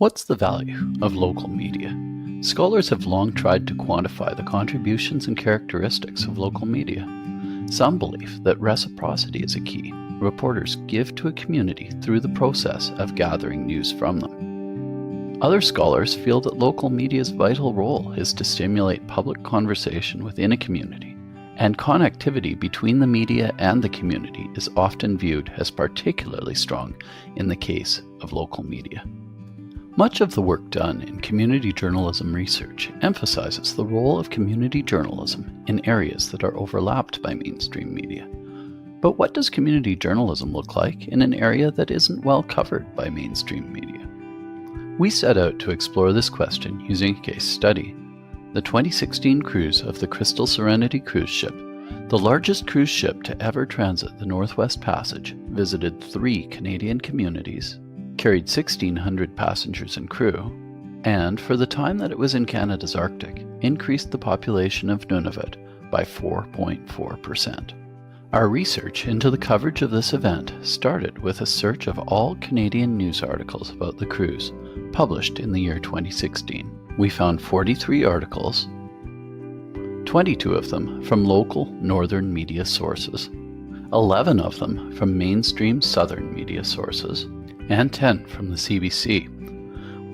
What's the value of local media? Scholars have long tried to quantify the contributions and characteristics of local media. Some believe that reciprocity is a key. Reporters give to a community through the process of gathering news from them. Other scholars feel that local media's vital role is to stimulate public conversation within a community, and connectivity between the media and the community is often viewed as particularly strong in the case of local media. Much of the work done in community journalism research emphasizes the role of community journalism in areas that are overlapped by mainstream media. But what does community journalism look like in an area that isn't well covered by mainstream media? We set out to explore this question using a case study. The 2016 cruise of the Crystal Serenity cruise ship, the largest cruise ship to ever transit the Northwest Passage, visited 3 Canadian communities, carried 1,600 passengers and crew, and for the time that it was in Canada's Arctic, increased the population of Nunavut by 4.4%. Our research into the coverage of this event started with a search of all Canadian news articles about the cruise, published in the year 2016. We found 43 articles, 22 of them from local northern media sources, 11 of them from mainstream southern media sources, and 10 from the CBC.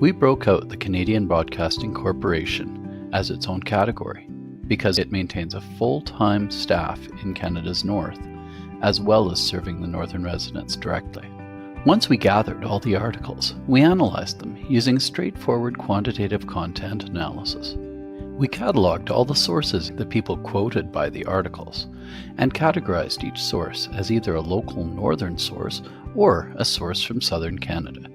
We broke out the Canadian Broadcasting Corporation as its own category because it maintains a full-time staff in Canada's north, as well as serving the northern residents directly. Once we gathered all the articles, we analyzed them using straightforward quantitative content analysis. We cataloged all the sources that people quoted by the articles, and categorized each source as either a local northern source or a source from southern Canada.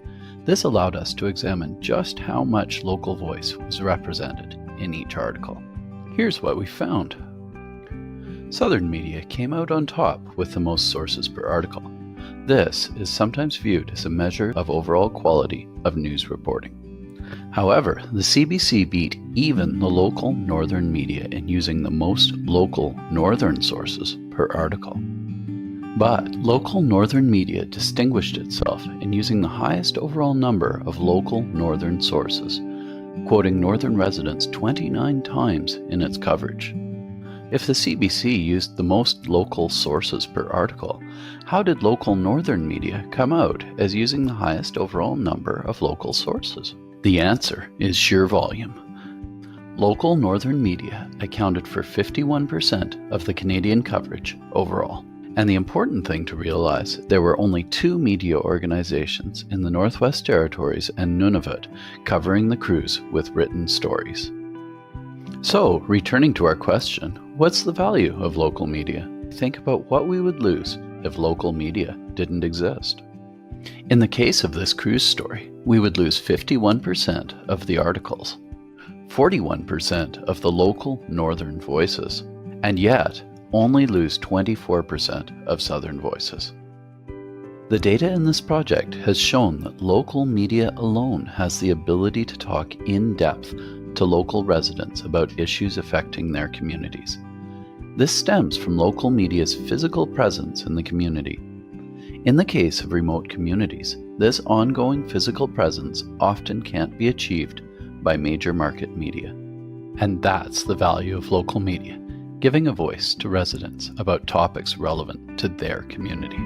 This allowed us to examine just how much local voice was represented in each article. Here's what we found. Southern media came out on top with the most sources per article. This is sometimes viewed as a measure of overall quality of news reporting. However, the CBC beat even the local northern media in using the most local northern sources per article. But local northern media distinguished itself in using the highest overall number of local northern sources, quoting northern residents 29 times in its coverage. If the CBC used the most local sources per article, how did local northern media come out as using the highest overall number of local sources? The answer is sheer volume. Local northern media accounted for 51% of the Canadian coverage overall. And the important thing to realize, there were only 2 media organizations in the Northwest Territories and Nunavut covering the cruise with written stories. So, returning to our question, what's the value of local media? Think about what we would lose if local media didn't exist. In the case of this cruise story, we would lose 51% of the articles, 41% of the local northern voices, and yet only lose 24% of southern voices. The data in this project has shown that local media alone has the ability to talk in depth to local residents about issues affecting their communities. This stems from local media's physical presence in the community. In the case of remote communities, this ongoing physical presence often can't be achieved by major market media. And that's the value of local media, giving a voice to residents about topics relevant to their community.